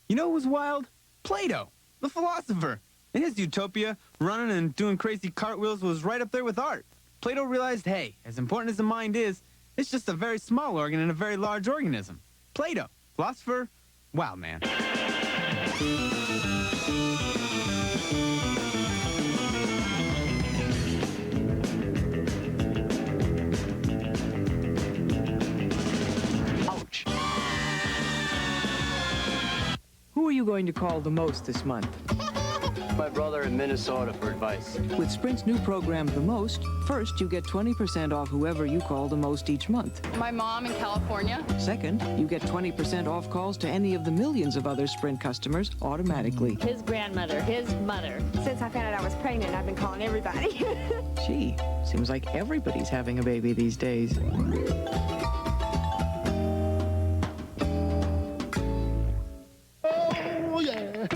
You know who was wild? Plato, the philosopher. In his utopia, running and doing crazy cartwheels was right up there with art. Plato realized, hey, as important as the mind is, it's just a very small organ in a very large organism. Plato, philosopher, wow, man. Ouch. Who are you going to call the most this month? My brother in Minnesota for advice. With Sprint's new program, The Most, first, you get 20% off whoever you call the most each month. My mom in California. Second, you get 20% off calls to any of the millions of other Sprint customers automatically. His grandmother, his mother. Since I found out I was pregnant, I've been calling everybody. Gee, seems like everybody's having a baby these days. Oh, yeah.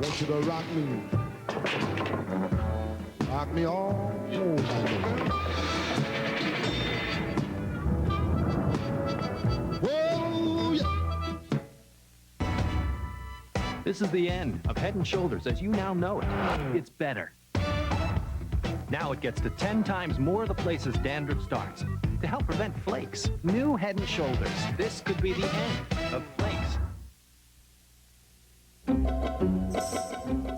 Want you to rock me. Rock me all over. Whoa, yeah. This is the end of Head & Shoulders as you now know it. It's better. Now it gets to 10 times more of the places dandruff starts to help prevent flakes. New Head & Shoulders. This could be the end of flakes.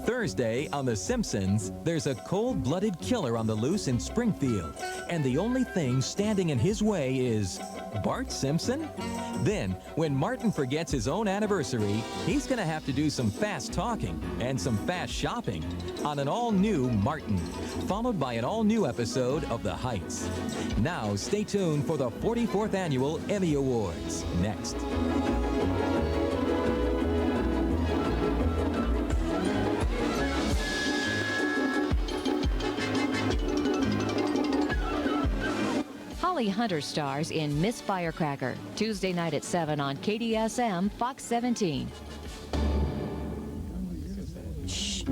Thursday on The Simpsons, there's a cold-blooded killer on the loose in Springfield, and the only thing standing in his way is Bart Simpson? Then, when Martin forgets his own anniversary, he's going to have to do some fast talking and some fast shopping on an all-new Martin, followed by an all-new episode of The Heights. Now, stay tuned for the 44th Annual Emmy Awards, next. Holly Hunter stars in Miss Firecracker, Tuesday night at 7 on KDSM Fox 17. Shh.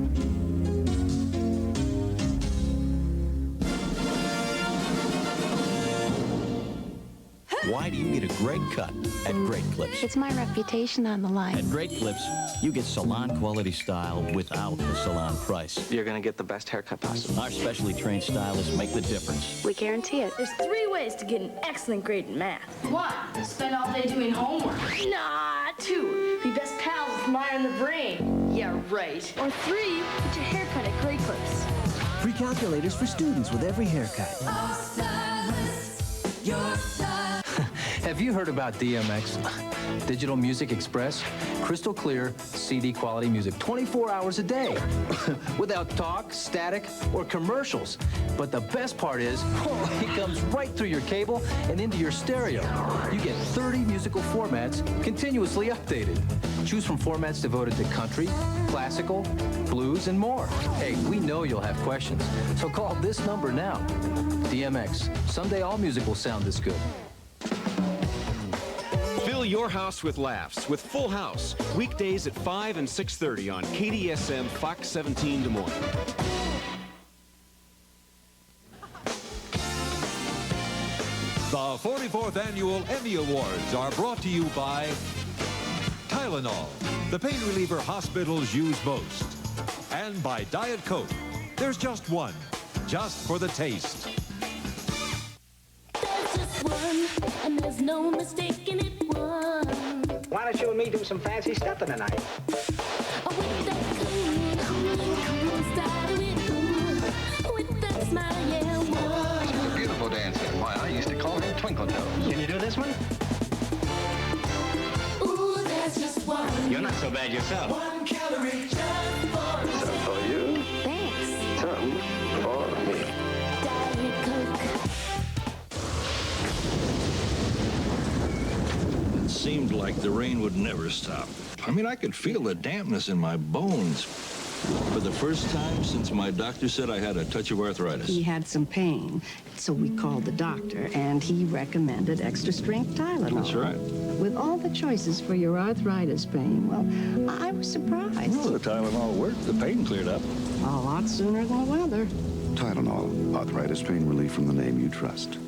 Why do you need a great cut at Great Clips? It's my reputation on the line. At Great Clips, you get salon quality style without the salon price. You're gonna get the best haircut possible. Our specially trained stylists make the difference. We guarantee it. There's 3 ways to get an excellent grade in math. 1, spend all day doing homework. Nah, 2, be best pals with Meyer and the Brain. Yeah, right. Or 3, get your haircut at Great Clips. Free calculators for students with every haircut. Have you heard about DMX? Digital Music Express? Crystal clear, CD quality music 24 hours a day. Without talk, static, or commercials. But the best part is, it comes right through your cable and into your stereo. You get 30 musical formats continuously updated. Choose from formats devoted to country, classical, blues, and more. Hey, we know you'll have questions, so call this number now. DMX. Someday all music will sound this good. Fill your house with laughs with Full House, weekdays at 5 and 6:30 on KDSM Fox 17 Des Moines. The 44th Annual Emmy Awards are brought to you by Tylenol, the pain reliever hospitals use most, and by Diet Coke. There's just one, just for the taste. There's just one, and there's no mistaking it. One. Why don't you and me do some fancy stuffing tonight? With that cool style with that smile, yeah. One. He's a beautiful dancer. Why, I used to call him Twinkle Toes. Can you do this one? Ooh, there's just one. You're not so bad yourself. 1 calorie just for you. Some for you. Thanks. Some for me. Diet Coke. It seemed like the rain would never stop. I mean, I could feel the dampness in my bones. For the first time since my doctor said I had a touch of arthritis. He had some pain, so we called the doctor, and he recommended extra-strength Tylenol. That's right. With all the choices for your arthritis pain, well, I was surprised. Well, the Tylenol worked. The pain cleared up. A lot sooner than the weather. Tylenol, arthritis pain relief from the name you trust.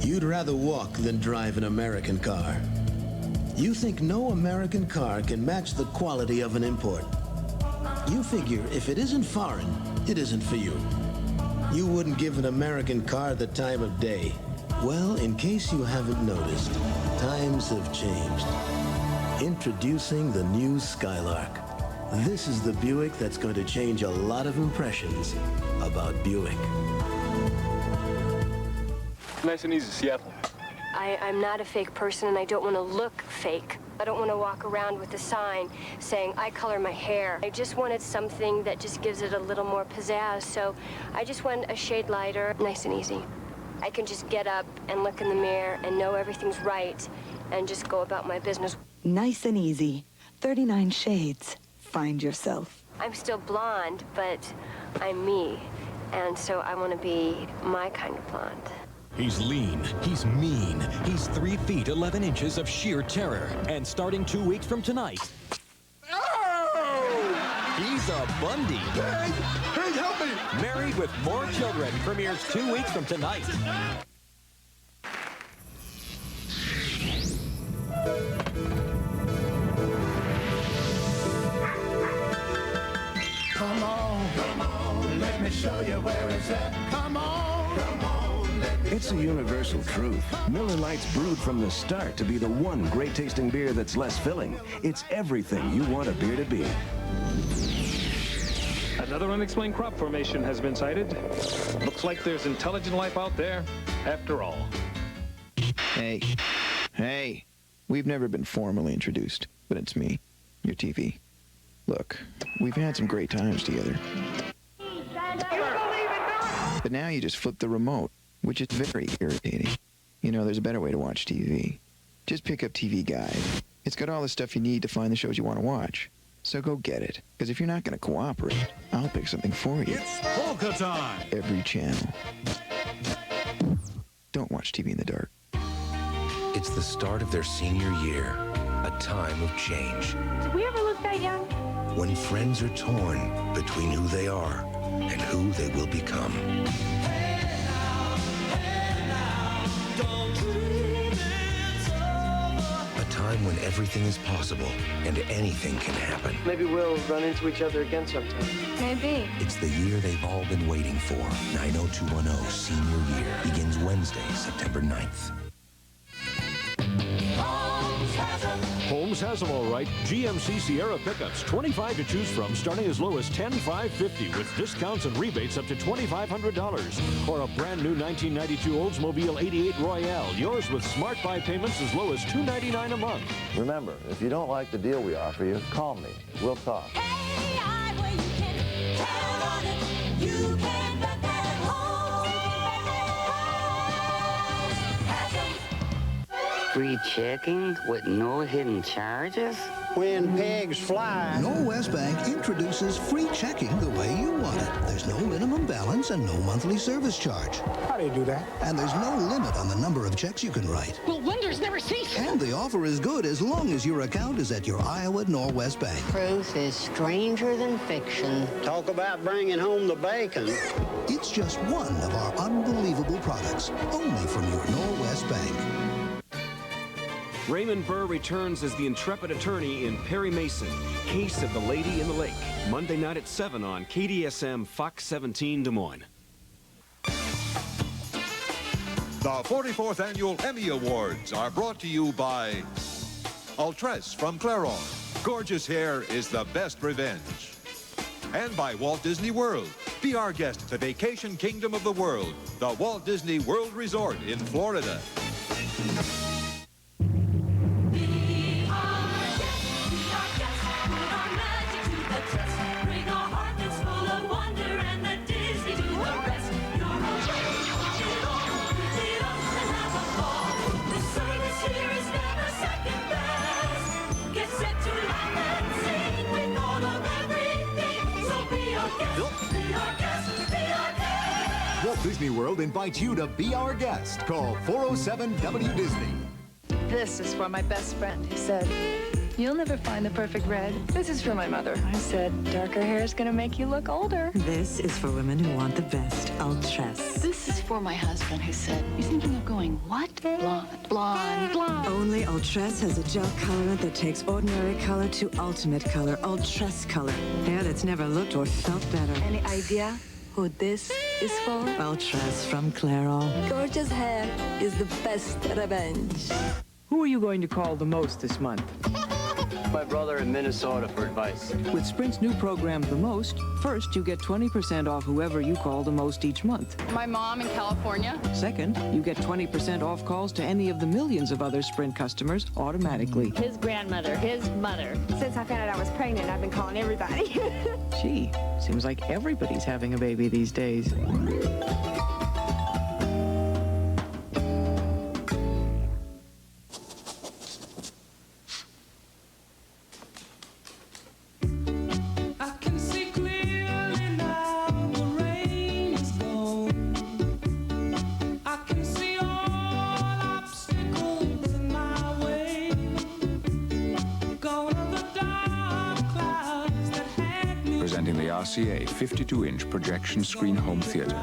You'd rather walk than drive an American car. You think no American car can match the quality of an import. You figure if it isn't foreign, it isn't for you. You wouldn't give an American car the time of day. Well, in case you haven't noticed, times have changed. Introducing the new Skylark. This is the Buick that's going to change a lot of impressions about Buick. Nice and easy, Seattle. I'm not a fake person, and I don't want to look fake. I don't want to walk around with a sign saying, I color my hair. I just wanted something that just gives it a little more pizzazz, so I just went a shade lighter, nice and easy. I can just get up and look in the mirror and know everything's right and just go about my business. Nice and easy. 39 shades. Find yourself. I'm still blonde, but I'm me, and so I want to be my kind of blonde. He's lean, he's mean, he's 3 feet 11 inches of sheer terror. And starting 2 weeks from tonight, he's a Bundy. Hey, help me! Married with More Children premieres 2 weeks from tonight. Come on, let me show you where it's at. Come on. It's a universal truth. Miller Lite's brewed from the start to be the one great-tasting beer that's less filling. It's everything you want a beer to be. Another unexplained crop formation has been sighted. Looks like there's intelligent life out there, after all. Hey, we've never been formally introduced, but it's me, your TV. Look, we've had some great times together. But now you just flip the remote, which is very irritating. You know, there's a better way to watch TV. Just pick up TV Guide. It's got all the stuff you need to find the shows you want to watch. So go get it, because if you're not going to cooperate, I'll pick something for you. It's polka time! Every channel. Don't watch TV in the dark. It's the start of their senior year, a time of change. Did we ever look that young? When friends are torn between who they are and who they will become. A time when everything is possible and anything can happen. Maybe we'll run into each other again sometime. Maybe. It's the year they've all been waiting for. 90210 Senior Year begins Wednesday, September 9th. Holmes has them all right. GMC Sierra pickups, 25 to choose from, starting as low as $10,550 with discounts and rebates up to $2,500. Or a brand new 1992 Oldsmobile 88 Royale, yours with smart buy payments as low as $299 a month. Remember, if you don't like the deal we offer you, call me. We'll talk. Free checking with no hidden charges? When pigs fly. Norwest Bank introduces free checking the way you want it. There's no minimum balance and no monthly service charge. How do you do that? And there's no limit on the number of checks you can write. Well, wonders never cease. And the offer is good as long as your account is at your Iowa Norwest Bank. Truth is stranger than fiction. Talk about bringing home the bacon. It's just one of our unbelievable products, only from your Norwest Bank. Raymond Burr returns as the intrepid attorney in Perry Mason, Case of the Lady in the Lake, Monday night at 7 on KDSM Fox 17 Des Moines. The 44th Annual Emmy Awards are brought to you by Ultress from Clairol. Gorgeous hair is the best revenge. And by Walt Disney World. Be our guest at the vacation kingdom of the world, the Walt Disney World Resort in Florida. Walt Disney World invites you to be our guest. Call 407-WDisney. This is for my best friend who said, You'll never find the perfect red. This is for my mother. I said, darker hair is gonna make you look older. This is for women who want the best. Ultress. This is for my husband who said, you're thinking of going what? Blonde, blonde, blonde. Only Ultress has a gel colorant that takes ordinary color to ultimate color. Ultress color. Hair that's never looked or felt better. Any idea who this is for? Ultress from Clairol. Gorgeous hair is the best revenge. Who are you going to call the most this month? My brother in Minnesota for advice. With Sprint's new program, The Most, first you get 20% off whoever you call the most each month. My mom in California. Second, you get 20% off calls to any of the millions of other Sprint customers automatically. His grandmother, his mother. Since I found out I was pregnant, I've been calling everybody. Gee, seems like everybody's having a baby these days. Presenting the RCA 52-inch projection screen home theater.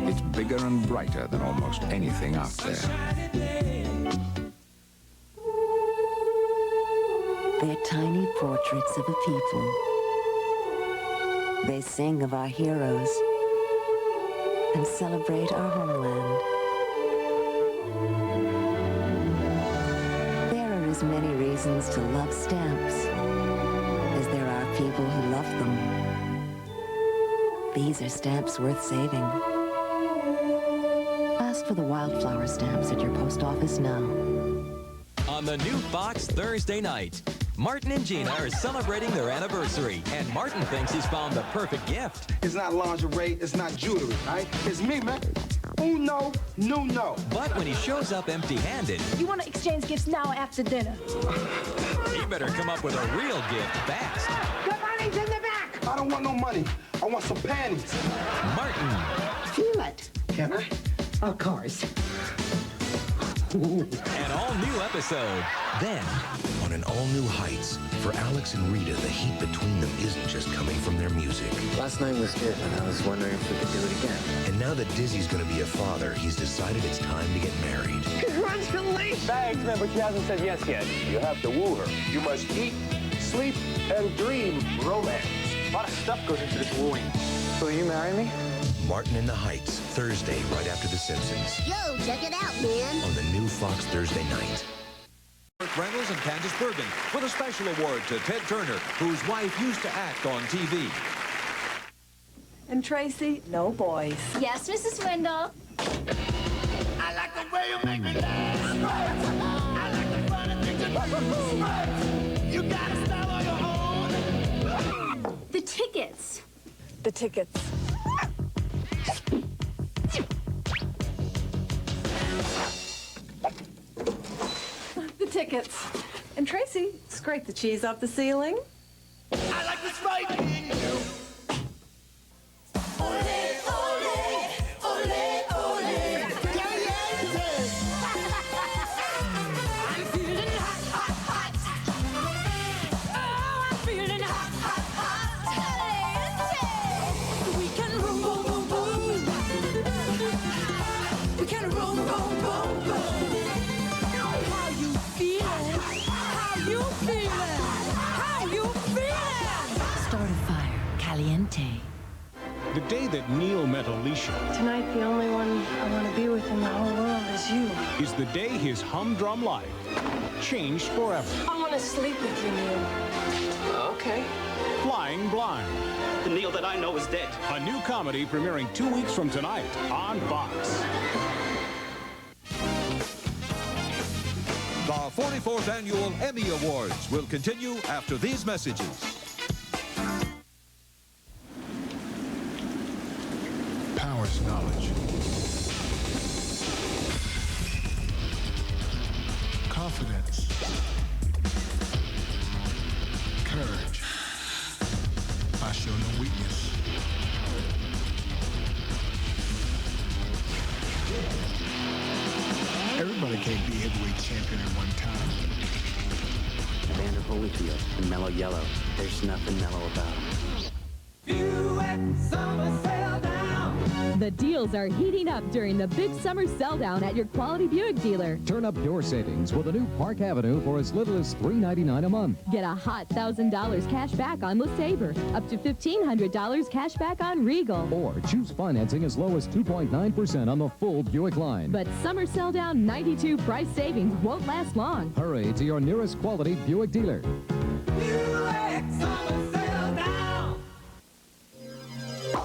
It's bigger and brighter than almost anything out there. They're tiny portraits of a people. They sing of our heroes and celebrate our homeland. There are as many reasons to love stamps as there are people who love them. These are stamps worth saving. Ask for the wildflower stamps at your post office now. On the new Fox Thursday night, Martin and Gina are celebrating their anniversary, and Martin thinks he's found the perfect gift. It's not lingerie, it's not jewelry, right? It's me, man. Uno, no. But when he shows up empty-handed, You want to exchange gifts now after dinner? he better come up with a real gift fast. The money's in the back! I don't want no money. I want some panties. Martin. Feel it. Can I? Of course. An all-new episode. Then, On an all-new Heights, for Alex and Rita, the heat between them isn't just coming from their music. Last night was good, and I was wondering if we could do it again. And now that Dizzy's going to be a father, he's decided it's time to get married. Congratulations! Thanks, man, but she hasn't said yes yet. You have to woo her. You must eat, sleep, and dream romance. A lot of stuff goes into this wooing. Will you marry me? Martin in the Heights, Thursday, right after The Simpsons. Yo, check it out, man. On the new Fox Thursday night. Burt Reynolds and Candace Bergen with a special award to Ted Turner, whose wife used to act on TV. And Tracy, no boys. Yes, Mrs. Wendell. I like the way you make me laugh. I like the funny things you do. You got a style of your own. The tickets. The tickets. The tickets. And Tracy, scrape the cheese off the ceiling. I like this Viking. Ole, ole, ole, ole. I'm feeling hot, hot, hot. Oh, I'm feeling hot, hot, hot. We can room, boom, boom, boom. We can room, boom, boom, boom. How you feeling? How you feeling? How you feeling? Start a fire. Caliente. The day that Neil met Alicia Tonight, the only one I want to be with in the whole world is you. is the day his humdrum life changed forever. I want to sleep with you, Neil. Okay. Flying Blind. The Neil that I know is dead. A new comedy premiering 2 weeks from tonight on Fox. The 44th Annual Emmy Awards will continue after these messages. Power is knowledge. Confidence. Courage. I show no weakness. Everybody can't be heavyweight champion at one time. Vanderbilt Holyfield and mellow yellow. There's nothing mellow about them. The deals are heating up during the big summer sell down at your Quality Buick dealer. Turn up your savings with a new Park Avenue for as little as $399 a month. Get a hot $1,000 cash back on LeSabre, up to $1,500 cash back on Regal. Or choose financing as low as 2.9% on the full Buick line. But summer sell down 92 price savings won't last long. Hurry to your nearest Quality Buick dealer. Buick summer sale down.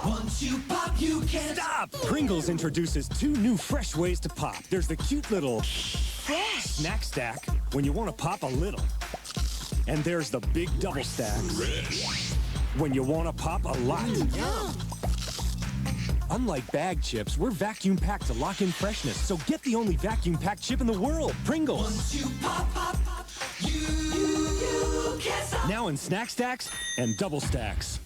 Once you pop, you can't stop. Pringles introduces 2 new fresh ways to pop. There's the cute little snack stack when you want to pop a little. And there's the big double stacks when you want to pop a lot. Unlike bag chips, we're vacuum packed to lock in freshness. So get the only vacuum packed chip in the world, Pringles. Once you pop, pop, pop, you can't stop. Now in snack stacks and double stacks.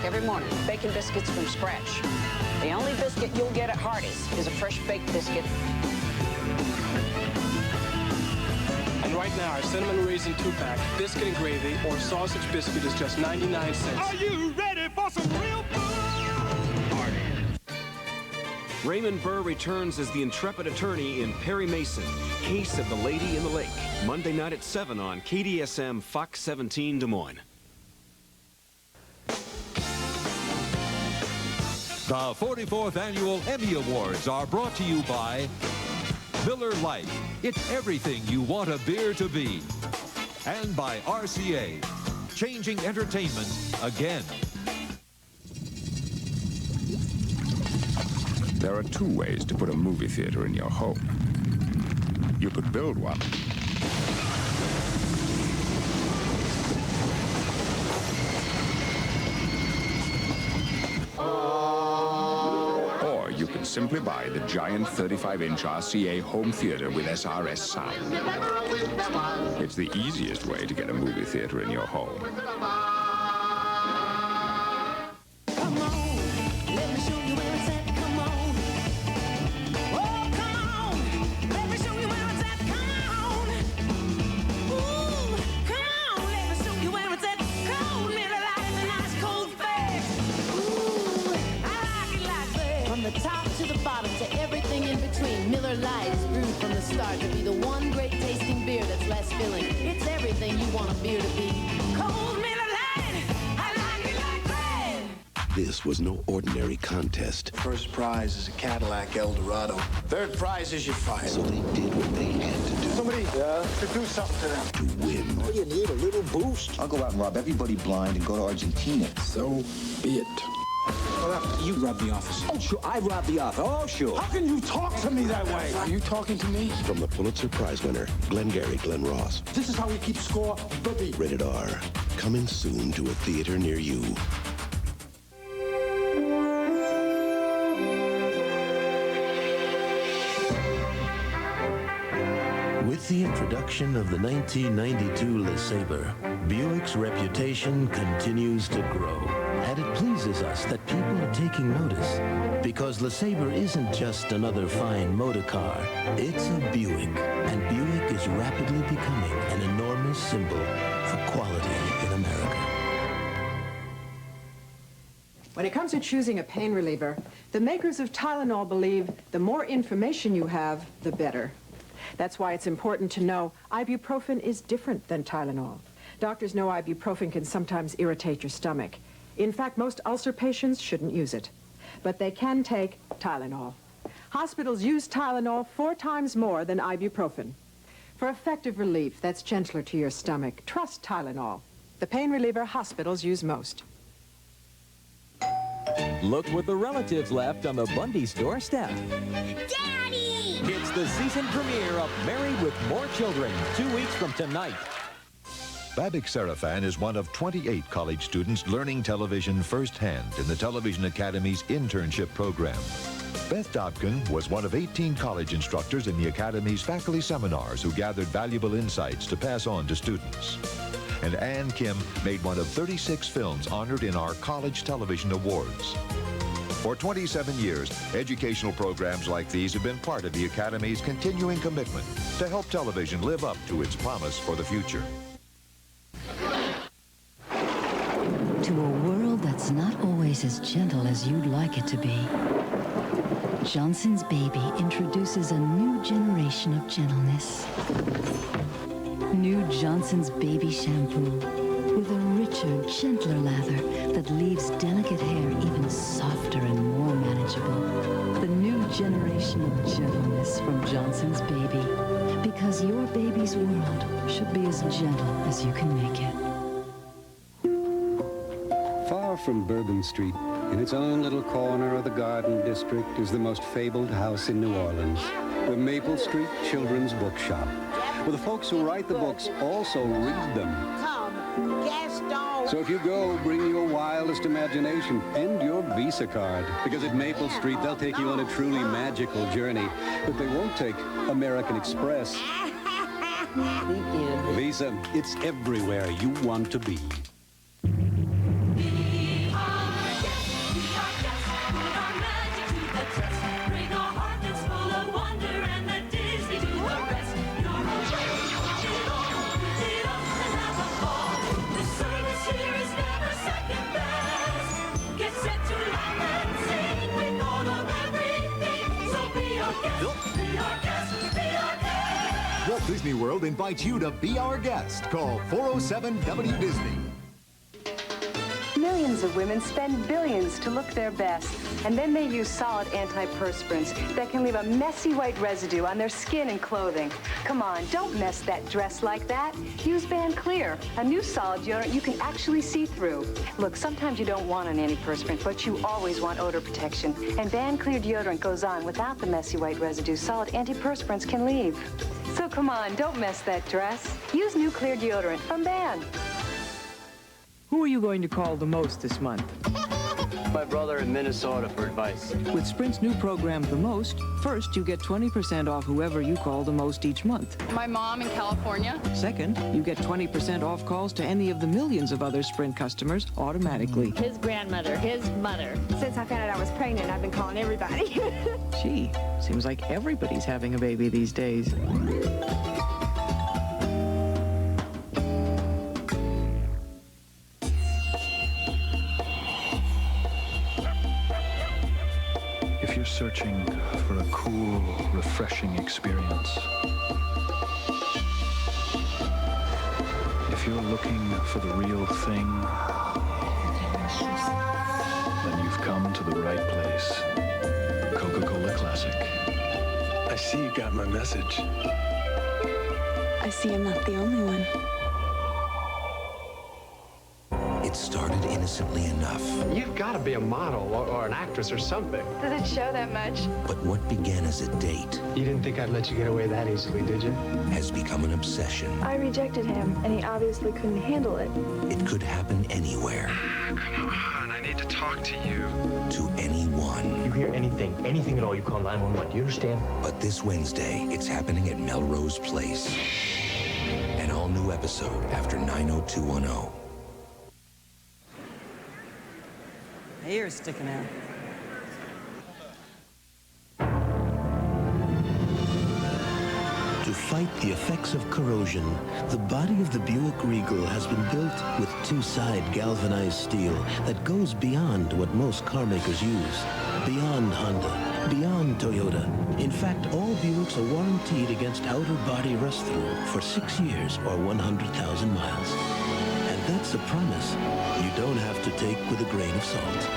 Every morning, bacon biscuits from scratch. The only biscuit you'll get at Hardee's is a fresh baked biscuit. And right now, our cinnamon raisin 2-pack, biscuit and gravy, or sausage biscuit is just 99 cents. Are you ready for some real food? Raymond Burr returns as the intrepid attorney in Perry Mason, Case of the Lady in the Lake, Monday night at 7 on KDSM Fox 17 Des Moines. The 44th Annual Emmy Awards are brought to you by Miller Lite. It's everything you want a beer to be. And by RCA, changing entertainment again. There are 2 ways to put a movie theater in your home. You could build one. Or you can simply buy the giant 35-inch RCA home theater with SRS sound. It's the easiest way to get a movie theater in your home. Miller Lite is brewed from the start to be the one great tasting beer that's less filling. It's everything you want a beer to be. Cold Miller Lite, I like it like that. This was no ordinary contest. First prize is a Cadillac Eldorado. Third prize is your fire. So they did what they had to do. Somebody to do something to them. To win. Oh, you need a little boost. I'll go out and rob everybody blind and go to Argentina. So be it. You robbed the office. Oh, sure. I robbed the office. Oh, sure. How can you talk to me that way? Are you talking to me? From the Pulitzer Prize winner, Glengarry Glen Ross. This is how we keep score, baby. Rated R. Coming soon to a theater near you. With the introduction of the 1992 LeSabre, Buick's reputation continues to grow. And it pleases us that people are taking notice, because LeSabre isn't just another fine motor car. It's a Buick, and Buick is rapidly becoming an enormous symbol for quality in America. When it comes to choosing a pain reliever, the makers of Tylenol believe the more information you have, the better. That's why it's important to know ibuprofen is different than Tylenol. Doctors know ibuprofen can sometimes irritate your stomach. In fact, most ulcer patients shouldn't use it, but they can take Tylenol. Hospitals use Tylenol 4 times more than ibuprofen. For effective relief that's gentler to your stomach, trust Tylenol, the pain reliever hospitals use most. Look what the relatives left on the Bundy's doorstep. Daddy! It's the season premiere of Married with More Children, 2 weeks from tonight. Babak Sarafan is one of 28 college students learning television firsthand in the Television Academy's internship program. Beth Dobkin was one of 18 college instructors in the Academy's faculty seminars who gathered valuable insights to pass on to students. and Ann Kim made one of 36 films honored in our College Television Awards. For 27 years, educational programs like these have been part of the Academy's continuing commitment to help television live up to its promise for the future. To a world that's not always as gentle as you'd like it to be, Johnson's Baby introduces a new generation of gentleness. New Johnson's Baby Shampoo with a richer, gentler lather that leaves delicate hair even softer and more manageable. The new generation of gentleness from Johnson's Baby. Because your baby's world should be as gentle as you can make it. Far from Bourbon Street, in its own little corner of the Garden District, is the most fabled house in New Orleans, the Maple Street Children's Bookshop, where the folks who write the books also read them. So if you go, bring your wildest imagination and your Visa card, because at Maple Street, they'll take you on a truly magical journey, but they won't take American Express. Visa, it's everywhere you want to be. Walt Disney World invites you to be our guest. Call 407-WDisney. Millions of women spend billions to look their best, and then they use solid antiperspirants that can leave a messy white residue on their skin and clothing. Come on, don't mess that dress like that. Use Van Clear, a new solid deodorant you can actually see through. Look, sometimes you don't want an antiperspirant, but you always want odor protection. And Van Clear deodorant goes on without the messy white residue solid antiperspirants can leave. So come on, don't mess that dress. Use new Clear deodorant from Van. Who are you going to call the most this month? My brother in Minnesota for advice. With Sprint's new program, The Most, first you get 20% off whoever you call the most each month. My mom in California. Second, you get 20% off calls to any of the millions of other Sprint customers automatically. His grandmother, his mother. Since I found out I was pregnant, I've been calling everybody. Gee, seems like everybody's having a baby these days. If you're searching for a cool, refreshing experience, if you're looking for the real thing, then you've come to the right place. Coca-Cola Classic. I see you got my message. I see I'm not the only one. It started innocently enough. You've got to be a model or an actress or something. Does it show that much? But what began as a date... You didn't think I'd let you get away that easily, did you? ...has become an obsession. I rejected him, and he obviously couldn't handle it. It could happen anywhere. Come on, I need to talk to you. To anyone. You hear anything at all, you call 911. Do you understand? But this Wednesday, it's happening at Melrose Place. An all-new episode after 90210. My ear's sticking out. To fight the effects of corrosion, the body of the Buick Regal has been built with two-side galvanized steel that goes beyond what most car makers use. Beyond Honda, beyond Toyota. In fact, all Buicks are warranted against outer body rust-through for 6 years or 100,000 miles. And that's a promise you don't have to take with a grain of salt.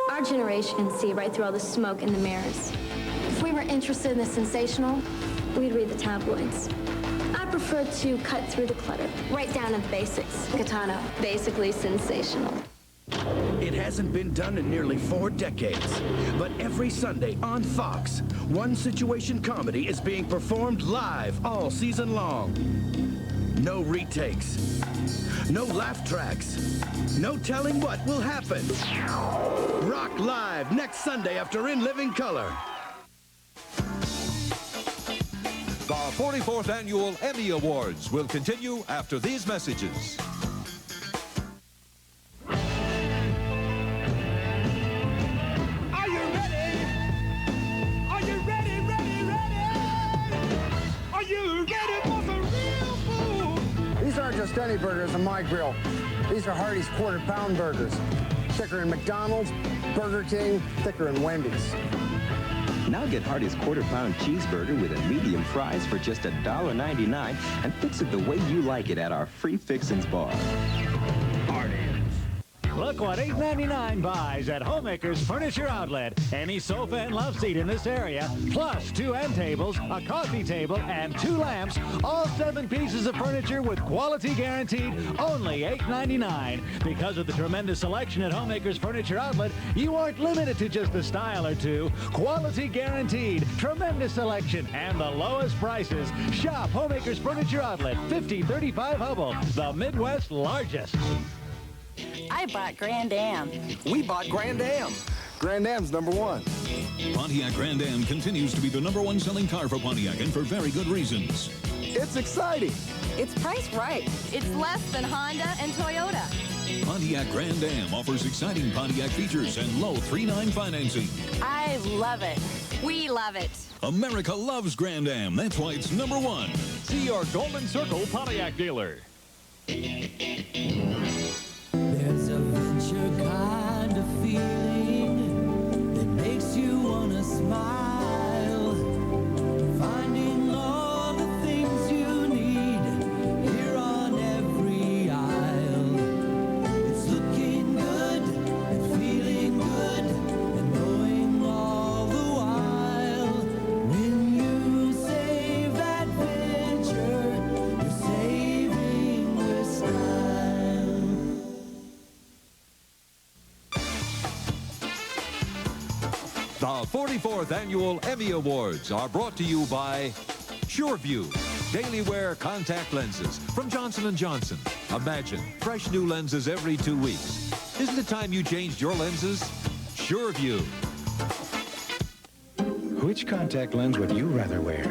Our generation can see right through all the smoke and the mirrors. If we were interested in the sensational, we'd read the tabloids. I prefer to cut through the clutter, right down to the basics. Katana, basically sensational. It hasn't been done in nearly 4 decades. But every Sunday on Fox, one situation comedy is being performed live all season long. No retakes. No laugh tracks. No telling what will happen. Rock Live next Sunday after In Living Color. The 44th Annual Emmy Awards will continue after these messages. Are you ready? Are you ready, ready, ready? Are you ready for some real food? These aren't just any burgers on my grill. These are Hardee's quarter-pound burgers. Thicker than McDonald's, Burger King, thicker than Wendy's. Now get Hardee's quarter-pound cheeseburger with a medium fries for just $1.99 and fix it the way you like it at our free Fixins bar. Look what $8.99 buys at Homemakers Furniture Outlet. Any sofa and love seat in this area, plus 2 end tables, a coffee table, and 2 lamps. All 7 pieces of furniture with quality guaranteed, only $8.99. Because of the tremendous selection at Homemakers Furniture Outlet, you aren't limited to just a style or 2. Quality guaranteed, tremendous selection, and the lowest prices. Shop Homemakers Furniture Outlet, 5035 Hubble, the Midwest's largest. I bought Grand Am. We bought Grand Am. Grand Am's #1. Pontiac Grand Am continues to be the #1 selling car for Pontiac, and for very good reasons. It's exciting. It's priced right. It's less than Honda and Toyota. Pontiac Grand Am offers exciting Pontiac features and low 3.9 financing. I love it. We love it. America loves Grand Am. That's why it's #1. See your Golden Circle Pontiac dealer. There's a venture kind of feeling that makes you want to smile. Finding all the things you need here on every aisle. It's looking good and feeling good and knowing all the while. When you save that venture, you're saving your style. The 44th Annual Emmy Awards are brought to you by SureView, daily wear contact lenses from Johnson & Johnson. Imagine fresh new lenses every 2 weeks. Isn't it time you changed your lenses? SureView. Which contact lens would you rather wear?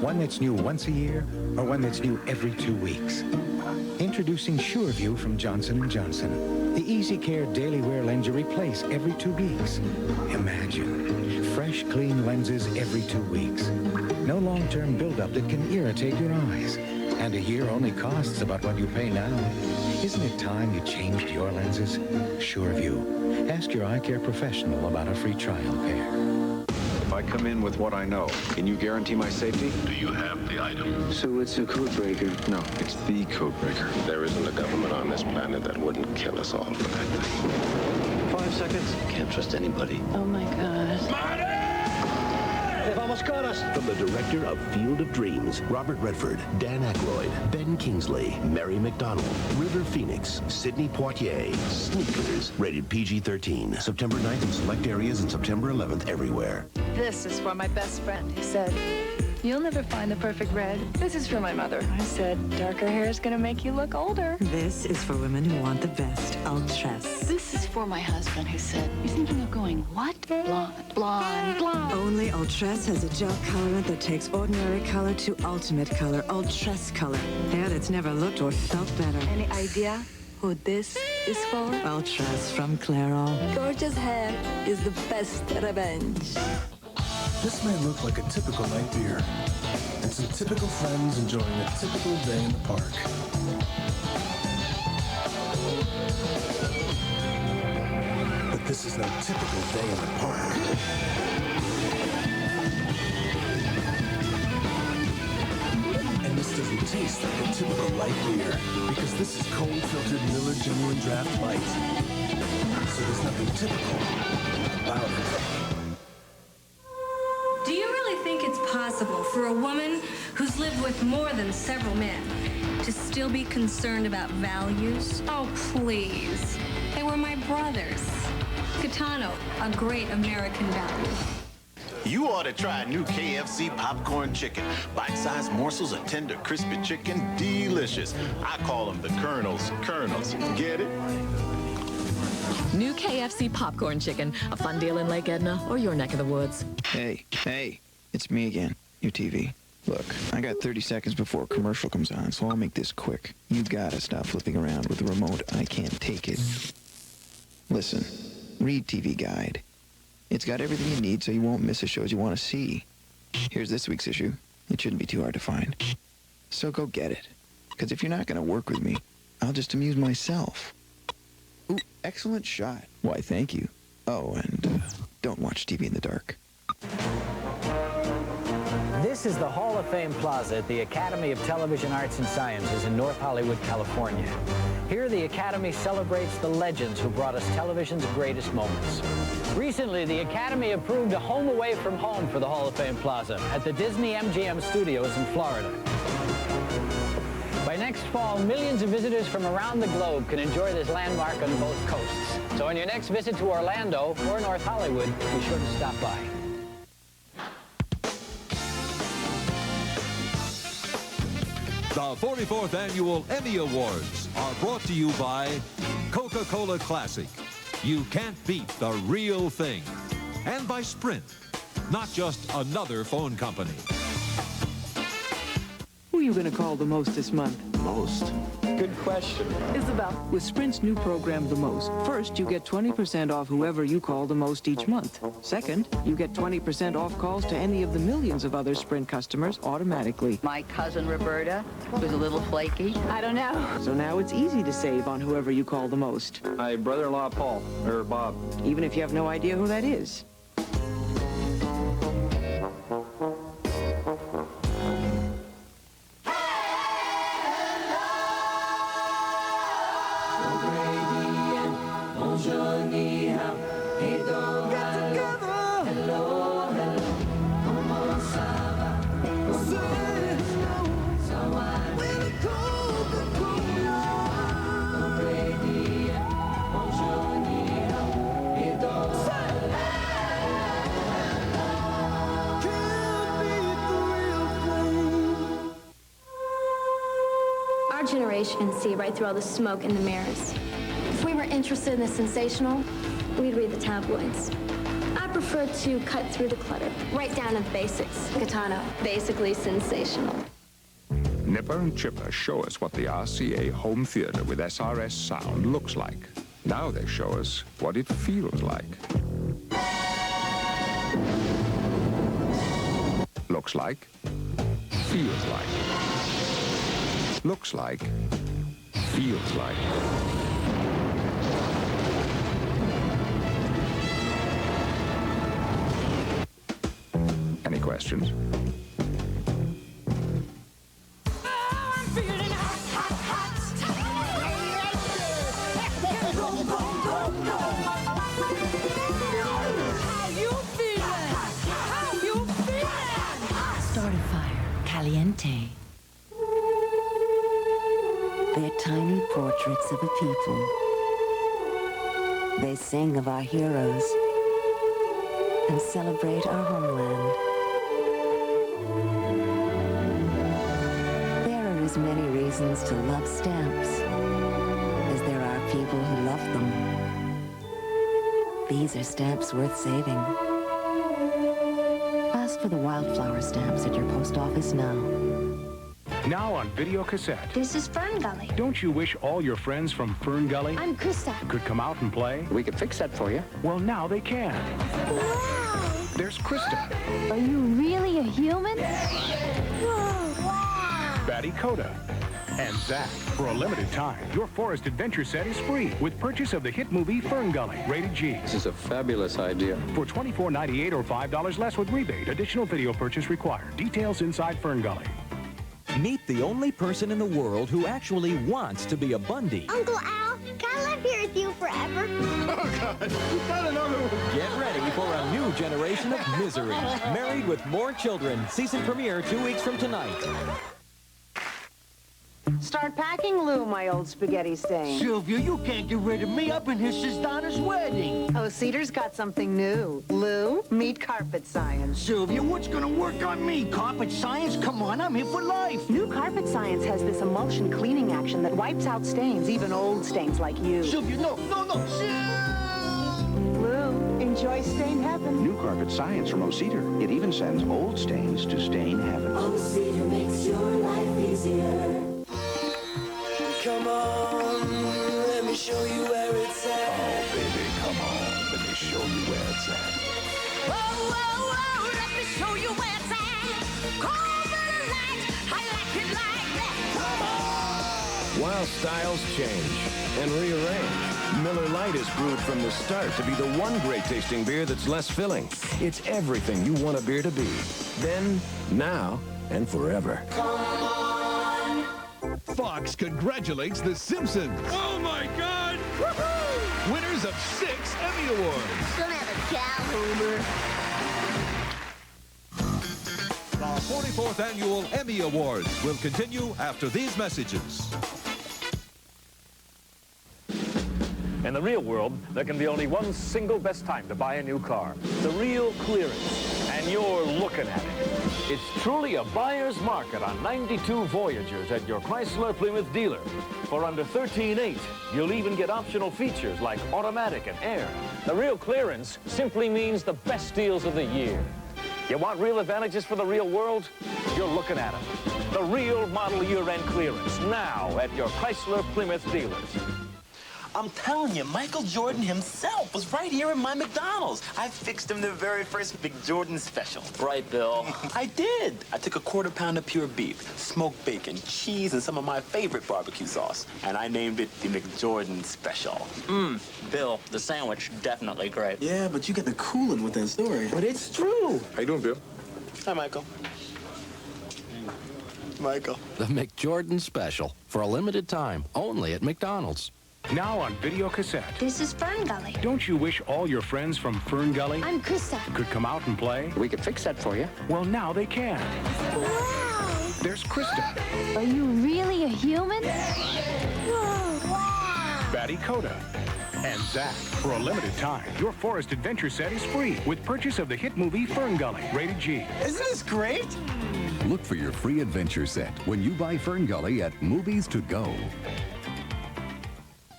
One that's new once a year or one that's new every 2 weeks? Introducing SureView from Johnson & Johnson. The easy care daily wear lens you replace every 2 weeks. Imagine fresh, clean lenses every 2 weeks. No long-term buildup that can irritate your eyes. And a year only costs about what you pay now. Isn't it time you changed your lenses? SureView. Ask your eye care professional about a free trial pair. If I come in with what I know, can you guarantee my safety? Do you have the item? So it's a code breaker? No, it's the code breaker. There isn't a government on this planet that wouldn't kill us all for that thing. 5 seconds. Can't trust anybody. Oh my God. They've almost got us. From the director of Field of Dreams, Robert Redford, Dan Aykroyd, Ben Kingsley, Mary McDonnell, River Phoenix, Sidney Poitier, Sneakers, rated PG-13. September 9th in select areas and September 11th everywhere. This is for my best friend who said, "You'll never find the perfect red." This is for my mother. I said, "Darker hair is going to make you look older." This is for women who want the best. Ultress. This is for my husband who said, "You're thinking of going what? Blonde, blonde, blonde." Only Ultress has a gel colorant that takes ordinary color to ultimate color. Ultress color. Hair that's never looked or felt better. Any idea who this is for? Ultress from Clairol. Gorgeous hair is the best revenge. This may look like a typical night beer, and some typical friends enjoying a typical day in the park. But this is no typical day in the park. And this doesn't taste like a typical light beer, because this is cold filtered Miller Genuine Draft Light. So there's nothing typical about it. Do you really think it's possible for a woman who's lived with more than several men to still be concerned about values? Oh, please. They were my brothers. Catano, a great American value. You ought to try new KFC popcorn chicken. Bite-sized morsels of tender, crispy chicken, delicious. I call them the Colonel's Kernels. Get it? New KFC popcorn chicken. A fun deal in Lake Edna or your neck of the woods. Hey, it's me again, your TV. Look, I got 30 seconds before a commercial comes on, so I'll make this quick. You gotta stop flipping around with the remote. I can't take it. Listen, read TV Guide. It's got everything you need so you won't miss the shows you want to see. Here's this week's issue. It shouldn't be too hard to find. So go get it. Because if you're not going to work with me, I'll just amuse myself. Ooh, excellent shot. Why, thank you. Oh, and don't watch TV in the dark. This is the Hall of Fame Plaza at the Academy of Television Arts and Sciences in North Hollywood, California. Here, the Academy celebrates the legends who brought us television's greatest moments. Recently, the Academy approved a home away from home for the Hall of Fame Plaza at the Disney MGM Studios in Florida. By next fall, millions of visitors from around the globe can enjoy this landmark on both coasts. So on your next visit to Orlando or North Hollywood, be sure to stop by. The 44th Annual Emmy Awards are brought to you by Coca-Cola Classic. You can't beat the real thing. And by Sprint, not just another phone company. Who are you going to call the most this month? Most? Good question. Isabel. With Sprint's new program, The Most, first, you get 20% off whoever you call the most each month. Second, you get 20% off calls to any of the millions of other Sprint customers automatically. My cousin Roberta was a little flaky. I don't know. So now it's easy to save on whoever you call the most. My brother-in-law, Paul, or Bob. Even if you have no idea who that is. Our generation can see right through all the smoke and the mirrors. If we were interested in the sensational, we'd read the tabloids. I prefer to cut through the clutter, right down to the basics. Katana, basically sensational. Nipper and Chipper show us what the RCA home theater with SRS sound looks like. Now they show us what it feels like. Looks like, feels like. Looks like, feels like. Any questions? Start a fire. Caliente. They're tiny portraits of a people. They sing of our heroes and celebrate our homeland. There are as many reasons to love stamps as there are people who love them. These are stamps worth saving. Ask for the wildflower stamps at your post office now. Now on video cassette. This is Fern Gully. Don't you wish all your friends from Fern Gully I'm Krista. could come out and play? We could fix that for you. Well, now they can. Wow! There's Krista. Are you really a human? Batty Coda. And Zach. For a limited time, your Forest Adventure set is free with purchase of the hit movie Fern Gully, rated G. This is a fabulous idea. For $24.98 or $5 less with rebate. Additional video purchase required. Details inside Fern Gully. Meet the only person in the world who actually wants to be a Bundy. Uncle Al, can I live here with you forever? Oh, God. Not another one. Get ready for a new generation of misery. Married with More Children. Season premiere 2 weeks from tonight. Start packing, Lou, my old spaghetti stain. Sylvia, you can't get rid of me. I've been here since Donna's wedding. Oh, Cedar's got something new. Lou, meet carpet science. Sylvia, what's gonna work on me? Carpet science? Come on, I'm here for life. New carpet science has this emulsion cleaning action that wipes out stains, even old stains like you. Sylvia, no. Lou, enjoy stain heaven. New carpet science from Cedar. It even sends old stains to stain heaven. Cedar makes your life easier. Come on, let me show you where it's at. Oh, baby, come on. Let me show you where it's at. Whoa, whoa, whoa, let me show you where it's at. Call the light, I like it like that. Come on! While styles change and rearrange, Miller Lite is brewed from the start to be the one great-tasting beer that's less filling. It's everything you want a beer to be. Then, now, and forever. Come on! Fox congratulates the Simpsons. Oh, my God! Woohoo! Winners of 6 Emmy Awards. Don't have a cow, Homer. The 44th Annual Emmy Awards will continue after these messages. In the real world, there can be only one single best time to buy a new car. The real clearance. And you're looking at it. It's truly a buyer's market on 92 Voyagers at your Chrysler Plymouth dealer. For under $13,800, you'll even get optional features like automatic and air. The real clearance simply means the best deals of the year. You want real advantages for the real world? You're looking at them. The real model year-end clearance now at your Chrysler Plymouth dealers. I'm telling you, Michael Jordan himself was right here in my McDonald's. I fixed him the very first McJordan special. Right, Bill? I did. I took a quarter-pound of pure beef, smoked bacon, cheese, and some of my favorite barbecue sauce, and I named it the McJordan Special. Bill, the sandwich, definitely great. Yeah, but you got the cooling with that story. But it's true. How you doing, Bill? Hi, Michael. Michael. The McJordan Special, for a limited time, only at McDonald's. Now on video cassette. This is Fern Gully. Don't you wish all your friends from Fern Gully I'm Krista. could come out and play? We could fix that for you. Well, now they can. Wow. There's Krista. Are you really a human? Wow. Batty Coda. And Zach. For a limited time, your Forest Adventure set is free with purchase of the hit movie Fern Gully, rated G. Isn't this great? Look for your free adventure set when you buy Fern Gully at Movies to Go.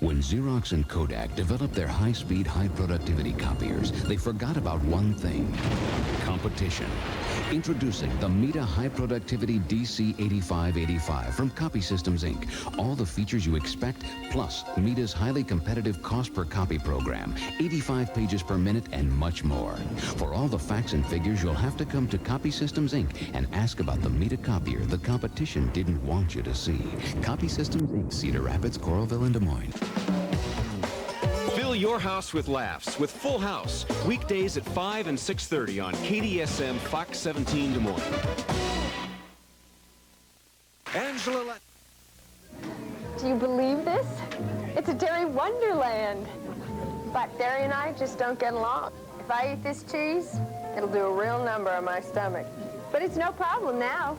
When Xerox and Kodak developed their high-speed, high-productivity copiers, they forgot about one thing: competition. Introducing the Meta High Productivity DC8585 from Copy Systems, Inc. All the features you expect, plus Meta's highly competitive cost per copy program, 85 pages per minute, and much more. For all the facts and figures, you'll have to come to Copy Systems, Inc. and ask about the Meta copier the competition didn't want you to see. Copy Systems, Inc. Cedar Rapids, Coralville, and Des Moines. Fill your house with laughs with Full House, weekdays at 5 and 6:30 on KDSM Fox 17 Des Moines. Angela. Do you believe this? It's a dairy wonderland. But Derry and I just don't get along. If I eat this cheese, it'll do a real number on my stomach. But it's no problem now,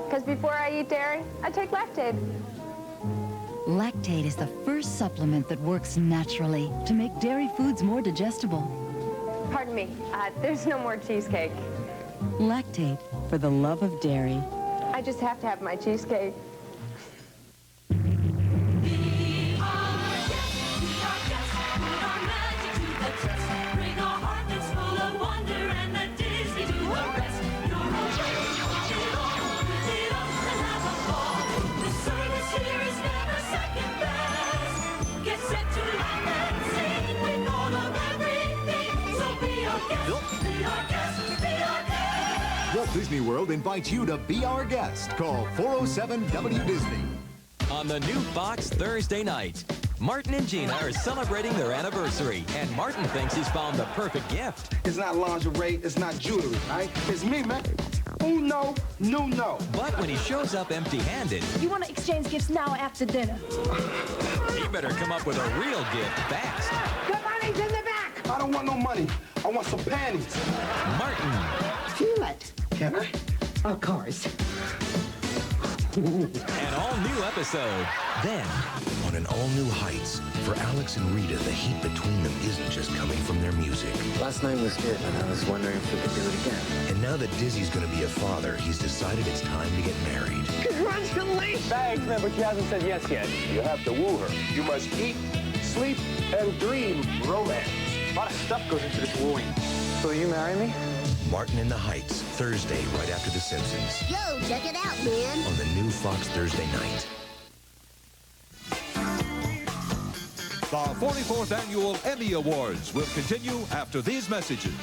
because before I eat dairy, I take Lactaid. Lactaid is the first supplement that works naturally to make dairy foods more digestible. Pardon me, there's no more cheesecake. Lactaid, for the love of dairy. I just have to have my cheesecake. Walt Disney World invites you to be our guest. Call 407-W-Disney. On the new Fox Thursday night, Martin and Gina are celebrating their anniversary, and Martin thinks he's found the perfect gift. It's not lingerie, it's not jewelry, right? It's me, man. No. But when he shows up empty-handed, You want to exchange gifts now after dinner? he better come up with a real gift fast. The money's in the back. I don't want no money. I want some panties. Martin. Feel it. Can I? Of course. An all-new episode. Then, On an all-new Heights, for Alex and Rita, the heat between them isn't just coming from their music. Last night was good, and I was wondering if we could do it again. And now that Dizzy's going to be a father, he's decided it's time to get married. Congratulations! Thanks, man, but she hasn't said yes yet. You have to woo her. You must eat, sleep, and dream romance. A lot of stuff goes into this wooing. So will you marry me? Martin in the Heights, Thursday, right after The Simpsons. Yo, check it out, man. On the new Fox Thursday night. The 44th Annual Emmy Awards will continue after these messages.